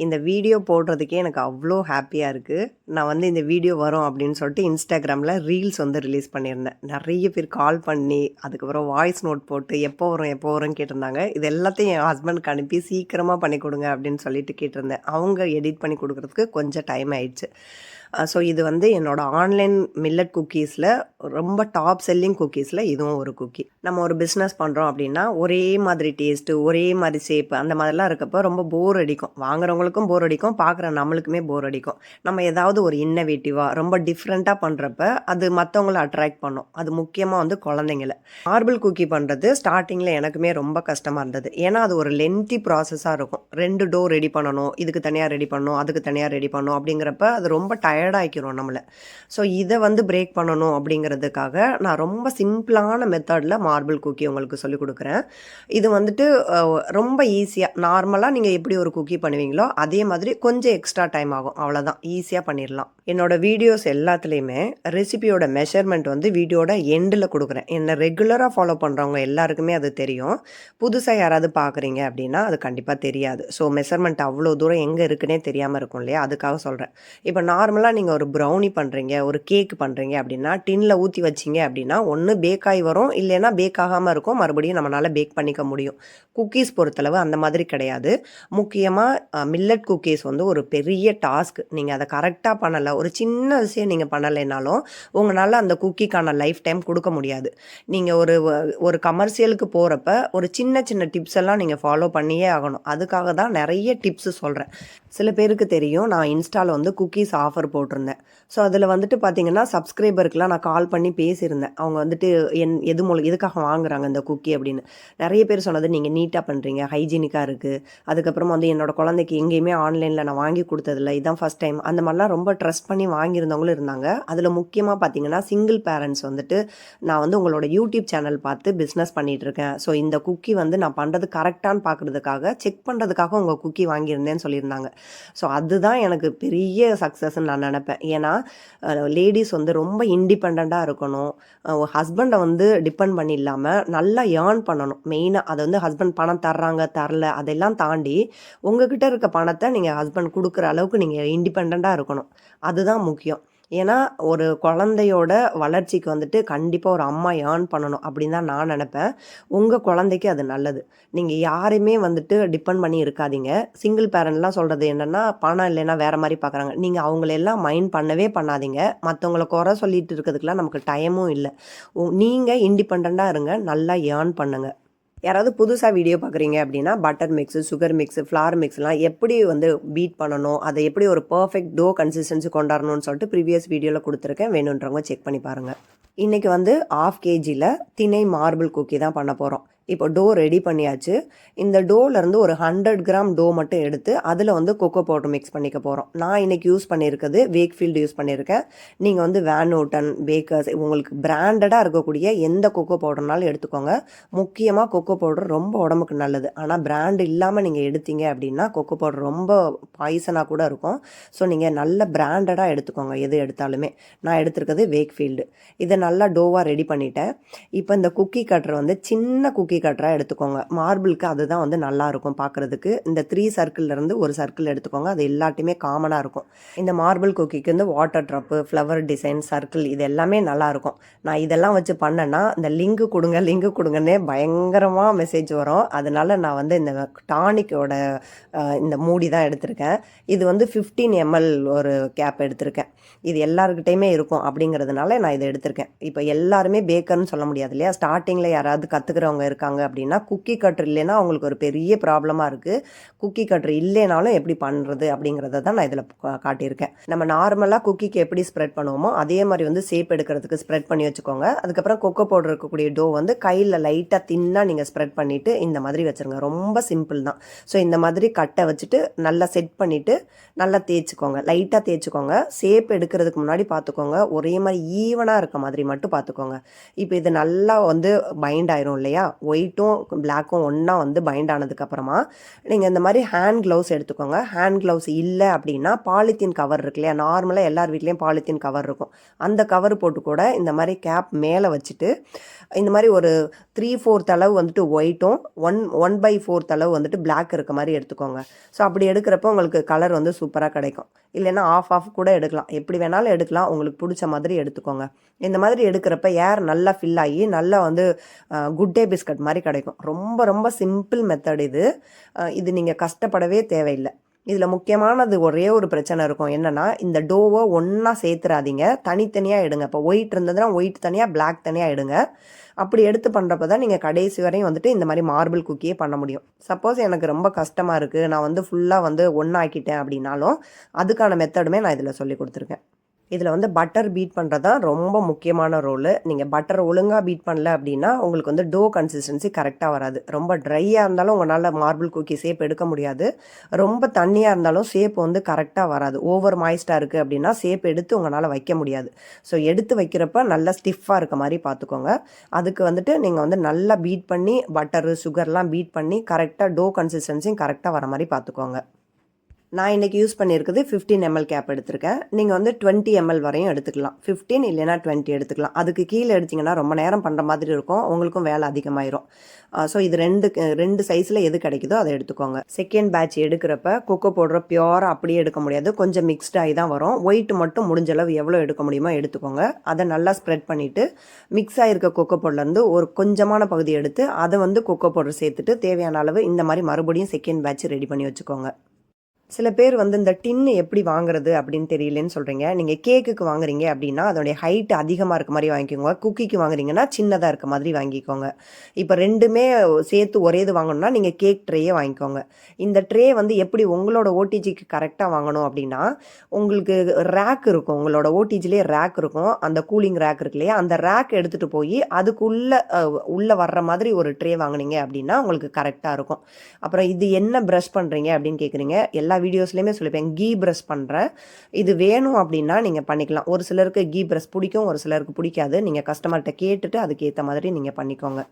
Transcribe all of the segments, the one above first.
இந்த வீடியோ போடுறதுக்கே எனக்கு அவ்வளோ ஹாப்பியாக இருக்குது. நான் வந்து இந்த வீடியோ வரும் அப்படின்னு சொல்லிட்டு இன்ஸ்டாகிராமில் ரீல்ஸ் வந்து ரிலீஸ் பண்ணியிருந்தேன். நிறைய பேர் கால் பண்ணி அதுக்கப்புறம் வாய்ஸ் நோட் போட்டு எப்போ வரும் எப்போ வரும்னு கேட்டிருந்தாங்க. இது எல்லாத்தையும் என் ஹஸ்பண்டுக்கு அனுப்பி சீக்கிரமாக பண்ணி கொடுங்க அப்படின்னு சொல்லிட்டு கேட்டிருந்தேன். அவங்க எடிட் பண்ணி கொடுக்குறதுக்கு கொஞ்சம் டைம் ஆயிடுச்சு. ஸோ இது வந்து என்னோடய ஆன்லைன் மில்லட் குக்கீஸில் ரொம்ப டாப் செல்லிங் குக்கீஸில் இதுவும் ஒரு குக்கி. நம்ம ஒரு பிஸ்னஸ் பண்ணுறோம் அப்படின்னா ஒரே மாதிரி டேஸ்ட்டு ஒரே மாதிரி ஷேப்பு அந்த மாதிரிலாம் இருக்கப்போ ரொம்ப போர் அடிக்கும். வாங்குறவங்களுக்கும் போர் அடிக்கும், பார்க்குற நம்மளுக்குமே போர் அடிக்கும். நம்ம ஏதாவது ஒரு இன்னோவேட்டிவாக ரொம்ப டிஃப்ரெண்ட்டாக பண்ணுறப்ப அது மற்றவங்கள அட்ராக்ட் பண்ணும். அது முக்கியமாக வந்து குழந்தைங்கள. மார்பிள் குக்கி பண்ணுறது ஸ்டார்டிங்கில் எனக்குமே ரொம்ப கஷ்டமாக இருந்தது. ஏன்னா அது ஒரு லென்த்தி ப்ராசஸாக இருக்கும். 2 டோ ரெடி பண்ணணும், இதுக்கு தனியாக ரெடி பண்ணணும், அதுக்கு தனியாக ரெடி பண்ணணும் அப்படிங்கிறப்ப அது ரொம்ப டயர்டாகிக்கிறோம் நம்மளை. ஸோ இதை வந்து பிரேக் பண்ணணும் அப்படிங்கிறதுக்காக நான் ரொம்ப சிம்பிளான மெத்தடில் மார்பிள் குக்கி உங்களுக்கு சொல்லிக் கொடுக்குறேன். இது வந்துட்டு ரொம்ப ஈஸியாக நார்மலாக நீங்கள் எப்படி ஒரு குக்கி பண்ணுவீங்களோ அதே மாதிரி கொஞ்சம் எக்ஸ்ட்ரா டைம் ஆகும், அவ்வளோதான். ஈஸியாக பண்ணிடலாம். என்னோடய வீடியோஸ் எல்லாத்துலேயுமே ரெசிபியோட மெஷர்மெண்ட் வந்து வீடியோட எண்டில் கொடுக்குறேன். என்னை ரெகுலராக ஃபாலோ பண்ணுறவங்க எல்லாருக்குமே அது தெரியும். புதுசாக யாராவது பார்க்குறீங்க அப்படின்னா அது கண்டிப்பாக தெரியாது. ஸோ மெஷர்மெண்ட் அவ்வளோ தூரம் எங்கே இருக்குன்னே தெரியாமல் இருக்கும் இல்லையா, அதுக்காக சொல்கிறேன். இப்போ நார்மலாக நீங்கள் ஒரு ப்ரௌனி பண்ணுறீங்க, ஒரு கேக் பண்ணுறீங்க அப்படின்னா டின்னில் ஊற்றி வச்சிங்க அப்படின்னா ஒன்று பேக் ஆகி வரும், இல்லைன்னா பேக் ஆகாமல் இருக்கும், மறுபடியும் நம்மளால் பேக் பண்ணிக்க முடியும். குக்கீஸ் பொறுத்தளவு அந்த மாதிரி கிடையாது. முக்கியமாக மில்லட் குக்கீஸ் வந்து ஒரு பெரிய டாஸ்க். நீங்கள் அதை கரெக்டாக பண்ணலை, ஒரு சின்ன விஷயம் நீங்கள் பண்ணலைனாலும் உங்களால் அந்த குக்கிக்கான லைஃப் டைம் கொடுக்க முடியாது. நீங்கள் ஒரு கமர்ஷியலுக்கு போகிறப்ப ஒரு சின்ன சின்ன டிப்ஸ் எல்லாம் நீங்கள் ஃபாலோ பண்ணியே ஆகணும். அதுக்காக தான் நிறைய டிப்ஸு சொல்கிறேன். சில பேருக்கு தெரியும், நான் இன்ஸ்டாவில் வந்து குக்கீஸ் ஆஃபர் போட்டிருந்தேன். ஸோ அதில் வந்துட்டு பார்த்தீங்கன்னா சப்ஸ்கிரைபருக்குலாம் நான் கால் பண்ணி பேசியிருந்தேன். அவங்க வந்துட்டு எதுக்காக வாங்குறாங்க இந்த குக்கி அப்படின்னு. நிறைய பேர் சொன்னது, நீங்கள் நீட்டாக பண்ணுறீங்க, ஹைஜீனிக்காக இருக்குது, அதுக்கப்புறமா வந்து என்னோடய குழந்தைக்கு எங்கேயுமே ஆன்லைனில் நான் வாங்கி கொடுத்ததில்ல, இதுதான் ஃபஸ்ட் டைம், அந்த மாதிரிலாம் ரொம்ப ட்ரஸ்ட் பண்ணி வாங்கியிருந்தவங்களும் இருந்தாங்க. அதில் முக்கியமாக பார்த்தீங்கன்னா சிங்கிள் பேரண்ட்ஸ் வந்துட்டு நான் வந்து உங்களோட யூடியூப் சேனல் பார்த்து பிஸ்னஸ் பண்ணிகிட்ருக்கேன், ஸோ இந்த குக்கி வந்து நான் பண்ணுறது கரெக்டானு பார்க்குறதுக்காக செக் பண்ணுறதுக்காக உங்கள் குக்கி வாங்கியிருந்தேன்னு சொல்லியிருந்தாங்க. ஸோ அதுதான் எனக்கு பெரிய சக்ஸஸ்ன்னு நான் நினப்பேன். ஏன்னா லேடிஸ் வந்து ரொம்ப இண்டிபெண்ட்டாக இருக்கணும். ஹஸ்பண்டை வந்து டிபெண்ட் பண்ணி இல்லாமல் நல்லா ஏர்ன் பண்ணணும். மெயினாக அதை வந்து ஹஸ்பண்ட் பணம் தர்றாங்க தரல அதெல்லாம் தாண்டி உங்ககிட்ட இருக்க பணத்தை நீங்கள் ஹஸ்பண்ட் கொடுக்குற அளவுக்கு நீங்கள் இண்டிபெண்ட்டாக இருக்கணும். அதுதான் முக்கியம். ஏன்னா ஒரு குழந்தையோட வளர்ச்சிக்கு வந்துட்டு கண்டிப்பாக ஒரு அம்மா ஏர்ன் பண்ணணும் அப்படின்னு தான் நான் நினப்பேன். உங்கள் குழந்தைக்கு அது நல்லது. நீங்கள் யாரையுமே வந்துட்டு டிபெண்ட் பண்ணி இருக்காதீங்க. சிங்கிள் பேரண்ட்லாம் சொல்கிறது என்னென்னா, பணம் இல்லைன்னா வேறு மாதிரி பார்க்குறாங்க. நீங்கள் அவங்களெல்லாம் மைண்ட் பண்ணவே பண்ணாதீங்க. மற்றவங்கள குறை சொல்லிட்டு இருக்கிறதுக்கெலாம் நமக்கு டைமும் இல்லை. நீங்கள் இண்டிபெண்ட்டாக இருங்க, நல்லா ஏர்ன் பண்ணுங்கள். யாராவது புதுசாக வீடியோ பார்க்குறீங்க அப்படின்னா butter mix, sugar mix, flour மிக்ஸ்லாம் எப்படி வந்து பீட் பண்ணணும், அதை எப்படி ஒரு பர்ஃபெக்ட் டோ கன்சிஸ்டன்சி கொண்டாடணும்னு சொல்லிட்டு ப்ரீவியஸ் வீடியோவில் கொடுத்துருக்கேன். வேணுன்றவங்க செக் பண்ணி பாருங்கள். இன்றைக்கி வந்து 1/2 kgயில் திணை மார்பிள் குக்கி தான் பண்ண போகிறோம். இப்போ டோ ரெடி பண்ணியாச்சு. இந்த டோலேருந்து ஒரு 100 கிராம் டோ மட்டும் எடுத்து அதில் வந்து கொக்கோ பவுடர் மிக்ஸ் பண்ணிக்க போகிறோம். நான் இன்றைக்கி யூஸ் பண்ணியிருக்கிறது வேக்ஃபீல்டு யூஸ் பண்ணியிருக்கேன். நீங்கள் வந்து வேன் நூட்டன், பேக்கர்ஸ், உங்களுக்கு பிராண்டடாக இருக்கக்கூடிய எந்த கொக்கோ பவுடர்னாலும் எடுத்துக்கோங்க. முக்கியமாக கொக்கோ பவுடர் ரொம்ப உடம்புக்கு நல்லது. ஆனால் பிராண்டு இல்லாமல் நீங்கள் எடுத்தீங்க அப்படின்னா கொக்கோ பவுடர் ரொம்ப பாய்சனாக கூட இருக்கும். ஸோ நீங்கள் நல்ல பிராண்டடாக எடுத்துக்கோங்க எது எடுத்தாலுமே. நான் எடுத்துருக்கிறது வேக்ஃபீல்டு. இதை நல்லா டோவாக ரெடி பண்ணிட்டேன். இப்போ இந்த குக்கி கட்டர் வந்து சின்ன குக்கி கட்டராக எடுத்துக்கோங்க. மார்பிளுக்கு அதுதான் வந்து நல்லாயிருக்கும் பார்க்குறதுக்கு. இந்த 3 சர்க்கிள்லேருந்து ஒரு சர்க்கிள் எடுத்துக்கோங்க. அது எல்லாத்தையுமே காமனாக இருக்கும். இந்த மார்பிள் குக்கிக்கு வந்து water drop, flower design, circle இது எல்லாமே நல்லாயிருக்கும். நான் இதெல்லாம் வச்சு பண்ணேன்னா இந்த லிங்கு கொடுங்கன்னே பயங்கரமாக மெசேஜ் வரும். அதனால நான் வந்து இந்த டானிக்கோட இந்த மூடி தான் எடுத்திருக்கேன். இது வந்து 15 ml ஒரு கேப் எடுத்திருக்கேன். இது எல்லாருக்கிட்டையுமே இருக்கும் அப்படிங்கிறதுனால நான் இதை எடுத்திருக்கேன். இப்போ எல்லாருமே பேக்கர்னு சொல்ல முடியாது இல்லையா. ஸ்டார்டிங்கில் யாராவது கற்றுக்கிறவங்க இருக்காங்க அப்படின்னா குக்கி கட்டர் இல்லைன்னா அவங்களுக்கு ஒரு பெரிய ப்ராப்ளமாக இருக்குது. குக்கி கட்டர் இல்லைனாலும் எப்படி பண்ணுறது அப்படிங்கிறத தான் நான் இதில் காட்டியிருக்கேன். நம்ம நார்மலாக குக்கிக்கு எப்படி ஸ்ப்ரெட் பண்ணுவோமோ அதே மாதிரி வந்து சேப் எடுக்கிறதுக்கு ஸ்ப்ரெட் பண்ணி வச்சுக்கோங்க. அதுக்கப்புறம் கொக்கோ பவுடர் இருக்கக்கூடிய டோ வந்து கையில் லைட்டாக தின்னாக நீங்கள் ஸ்ப்ரெட் பண்ணிவிட்டு இந்த மாதிரி வச்சுருங்க. ரொம்ப சிம்பிள் தான். ஸோ இந்த மாதிரி கட்டை வச்சுட்டு நல்லா செட் பண்ணிவிட்டு நல்லா தேய்ச்சிக்கோங்க, லைட்டாக தேய்ச்சிக்கோங்க. சேப் எடுக்கிறதுக்கு முன்னாடி பார்த்துக்கோங்க ஒரே மாதிரி ஈவனாக இருக்க மாதிரி மட்டும் பார்த்துக்கோங்க. இப்போ இது நல்லா வந்து பைண்ட் ஆயிரும் இல்லையா. ஒயிட்டும் பிளாக்கும் ஒன்றா வந்து பைண்ட் ஆனதுக்கப்புறமா நீங்கள் இந்த மாதிரி ஹேண்ட் க்ளவுஸ் எடுத்துக்கோங்க. ஹேண்ட் க்ளவுஸ் இல்லை அப்படின்னா பாலித்தீன் கவர் இருக்கு இல்லையா, நார்மலாக எல்லார் வீட்லேயும் பாலித்தீன் கவர் இருக்கும். அந்த கவர் போட்டு கூட இந்த மாதிரி கேப் மேலே வச்சுட்டு இந்த மாதிரி ஒரு 3/4 அளவு வந்துட்டு ஒயிட்டும் 1/4 அளவு வந்துட்டு பிளாக் இருக்க மாதிரி எடுத்துக்கோங்க. ஸோ அப்படி எடுக்கிறப்ப உங்களுக்கு கலர் வந்து சூப்பராக கிடைக்கும். இல்லைன்னா ஆஃப் கூட எடுக்கலாம், எப்படி வேணாலும் எடுக்கலாம், உங்களுக்கு பிடிச்ச மாதிரி எடுத்துக்கோங்க. இந்த மாதிரி எடுக்கிறப்ப ஏர் நல்லா ஃபில் ஆகி நல்லா வந்து குட் டே பிஸ்கட் மாதிரி கிடைக்கும். ரொம்ப ரொம்ப சிம்பிள் மெத்தட் இது. இது நீங்கள் கஷ்டப்படவே தேவையில்லை. இதில் முக்கியமானது ஒரே ஒரு பிரச்சனை இருக்கும். என்னென்னா இந்த டோவை ஒன்றா சேர்த்துறாதீங்க, தனித்தனியாக எடுங்க. இப்போ ஒயிட் இருந்ததுன்னா ஒயிட் தனியாக, பிளாக் தனியாக எடுங்க. அப்படி எடுத்து பண்ணுறப்ப தான் நீங்கள் கடைசி வரையும் வந்துட்டு இந்த மாதிரி மார்பிள் குக்கியே பண்ண முடியும். சப்போஸ் எனக்கு ரொம்ப கஷ்டமாக இருக்குது, நான் வந்து ஃபுல்லாக வந்து ஒன்றாக்கிட்டேன் அப்படின்னாலும் அதுக்கான மெத்தடுமே நான் இதில் சொல்லி கொடுத்துருக்கேன். இதில் வந்து பட்டர் பீட் பண்ணுறது தான் ரொம்ப முக்கியமான ரோலு. நீங்கள் பட்டர் ஒழுங்காக பீட் பண்ணல அப்படின்னா உங்களுக்கு வந்து டோ கன்சிஸ்டன்சி கரெக்டாக வராது. ரொம்ப ட்ரையாக இருந்தாலும் உங்களால் மார்பிள் குக்கி ஷேப் எடுக்க முடியாது. ரொம்ப தண்ணியாக இருந்தாலும் ஷேப் வந்து கரெக்டாக வராது. ஓவர் மாய்ஸ்டாக இருக்குது அப்படின்னா ஷேப் எடுத்து உங்களால் வைக்க முடியாது. ஸோ எடுத்து வைக்கிறப்ப நல்லா ஸ்டிஃபாக இருக்க மாதிரி பார்த்துக்கோங்க. அதுக்கு வந்துட்டு நீங்கள் வந்து நல்லா பீட் பண்ணி பட்டரு சுகர்லாம் பீட் பண்ணி கரெக்டாக டோ கன்சிஸ்டன்சியும் கரெக்டாக வர மாதிரி பார்த்துக்கோங்க. நான் இன்றைக்கி யூஸ் பண்ணியிருக்குது 15 ml கேப் எடுத்திருக்கேன். நீங்கள் வந்து 20 ml வரையும் எடுத்துக்கலாம். 15 இல்லைனா 20 எடுத்துக்கலாம். அதுக்கு கீழே எடுத்திங்கன்னா ரொம்ப நேரம் பண்ணுற மாதிரி இருக்கும், உங்களுக்கும் வேலை அதிகமாயிரும். ஸோ இது ரெண்டு சைஸில் எது கிடைக்குதோ அதை எடுத்துக்கோங்க. செகண்ட் பேட்ச் எடுக்கிறப்ப கொக்கோ பவுடரை பியூராக அப்படியே எடுக்க முடியாது, கொஞ்சம் மிக்ஸ்டாகி தான் வரும். ஒயிட் மட்டும் முடிஞ்சளவு எவ்வளோ எடுக்க முடியுமோ எடுத்துக்கோங்க. அதை நல்லா ஸ்ப்ரெட் பண்ணிவிட்டு மிக்ஸ் ஆகிருக்க கொக்கோ பவுடர்லேருந்து ஒரு கொஞ்சமான பகுதி எடுத்து அதை வந்து கொக்கோ பவுடர் சேர்த்துட்டு தேவையான அளவு இந்த மாதிரி மறுபடியும் செகண்ட் பேட்ச் ரெடி பண்ணி வச்சுக்கோங்க. சில பேர் வந்து இந்த டின்னு எப்படி வாங்குறது அப்படின்னு தெரியலன்னு சொல்கிறீங்க. நீங்கள் கேக்குக்கு வாங்குறீங்க அப்படின்னா அதோடைய ஹைட் அதிகமாக இருக்க மாதிரி வாங்கிக்கோங்க. குக்கிக்கு வாங்குறீங்கன்னா சின்னதாக இருக்க மாதிரி வாங்கிக்கோங்க. இப்போ ரெண்டுமே சேர்த்து ஒரே இது வாங்கணும்னா நீங்கள் கேக் ட்ரேயே வாங்கிக்கோங்க. இந்த ட்ரே வந்து எப்படி உங்களோட ஓடிஜிக்கு கரெக்டாக வாங்கணும் அப்படின்னா, உங்களுக்கு ரேக் இருக்கும், உங்களோட ஓடிஜிலே ரேக் இருக்கும், அந்த கூலிங் ரேக் இருக்கு இல்லையா, அந்த ரேக் எடுத்துகிட்டு போய் உள்ளே வர்ற மாதிரி ஒரு ட்ரே வாங்கினீங்க அப்படின்னா உங்களுக்கு கரெக்டாக இருக்கும். அப்புறம் இது என்ன ப்ரஷ் பண்ணுறீங்க அப்படின்னு கேட்குறீங்க. எல்லா வீடியோஸ்லையுமே சொல்லிப்பேன், கீ ப்ரஷ் பண்ணுறேன். இது வேணும் அப்படின்னா நீங்கள் பண்ணிக்கலாம். ஒரு சிலருக்கு கீ ப்ரஷ் பிடிக்கும், ஒரு சிலருக்கு பிடிக்காது. நீங்கள் கஸ்டமர்கிட்ட கேட்டுட்டு அதுக்கேற்ற மாதிரி நீங்கள் பண்ணிக்கோங்க.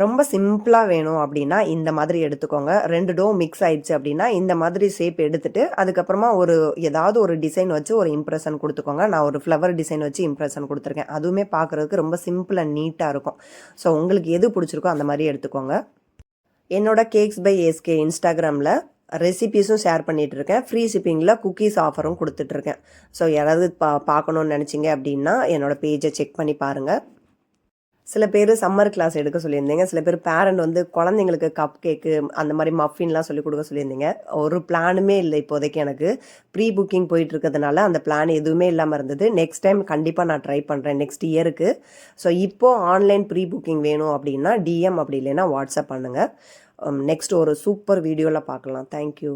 ரொம்ப சிம்பிளாக வேணும் அப்படின்னா இந்த மாதிரி எடுத்துக்கோங்க. 2 டோ மிக்ஸ் ஆயிடுச்சு அப்படின்னா இந்த மாதிரி ஷேப் எடுத்துட்டு அதுக்கப்புறமா ஏதாவது ஒரு டிசைன் வச்சு ஒரு இம்ப்ரெஷன் கொடுத்துக்கோங்க. நான் ஒரு ஃப்ளவர் டிசைன் வச்சு இம்ப்ரெஷன் கொடுத்துருக்கேன். அதுவுமே பார்க்குறதுக்கு ரொம்ப சிம்பிள் அண்ட் நீட்டாக இருக்கும். ஸோ உங்களுக்கு எது பிடிச்சிருக்கோ அந்த மாதிரி எடுத்துக்கோங்க. என்னோட கேக்ஸ் பை எஸ்கே இன்ஸ்டாகிராமில் ரெசிபீஸும் ஷேர் பண்ணிகிட்ருக்கேன். ஃப்ரீ ஷிப்பிங்கில் குக்கீஸ் ஆஃபரும் கொடுத்துட்ருக்கேன். ஸோ யாராவது பார்க்கணுன்னு நினச்சிங்க அப்படின்னா என்னோடய பேஜை செக் பண்ணி பாருங்கள். சில பேர் சம்மர் கிளாஸ் எடுக்க சொல்லியிருந்தீங்க. சில பேர் பேரண்ட் வந்து குழந்தைங்களுக்கு கப் கேக்கு அந்த மாதிரி மஃபின்லாம் சொல்லிக் கொடுக்க சொல்லியிருந்தீங்க. ஒரு பிளானுமே இல்லை இப்போதைக்கு. எனக்கு ப்ரீ புக்கிங் போயிட்டு இருக்கிறதுனால அந்த பிளான் எதுவுமே இல்லாமல் இருந்தது. நெக்ஸ்ட் டைம் கண்டிப்பாக நான் ட்ரை பண்ணுறேன் நெக்ஸ்ட் இயருக்கு. ஸோ இப்போது ஆன்லைன் ப்ரீ புக்கிங் வேணும் அப்படின்னா டிஎம் அப்படி இல்லைன்னா வாட்ஸ்அப் பண்ணுங்கள். நெக்ஸ்ட் ஒரு சூப்பர் வீடியோவில் பார்க்கலாம். தேங்க்யூ.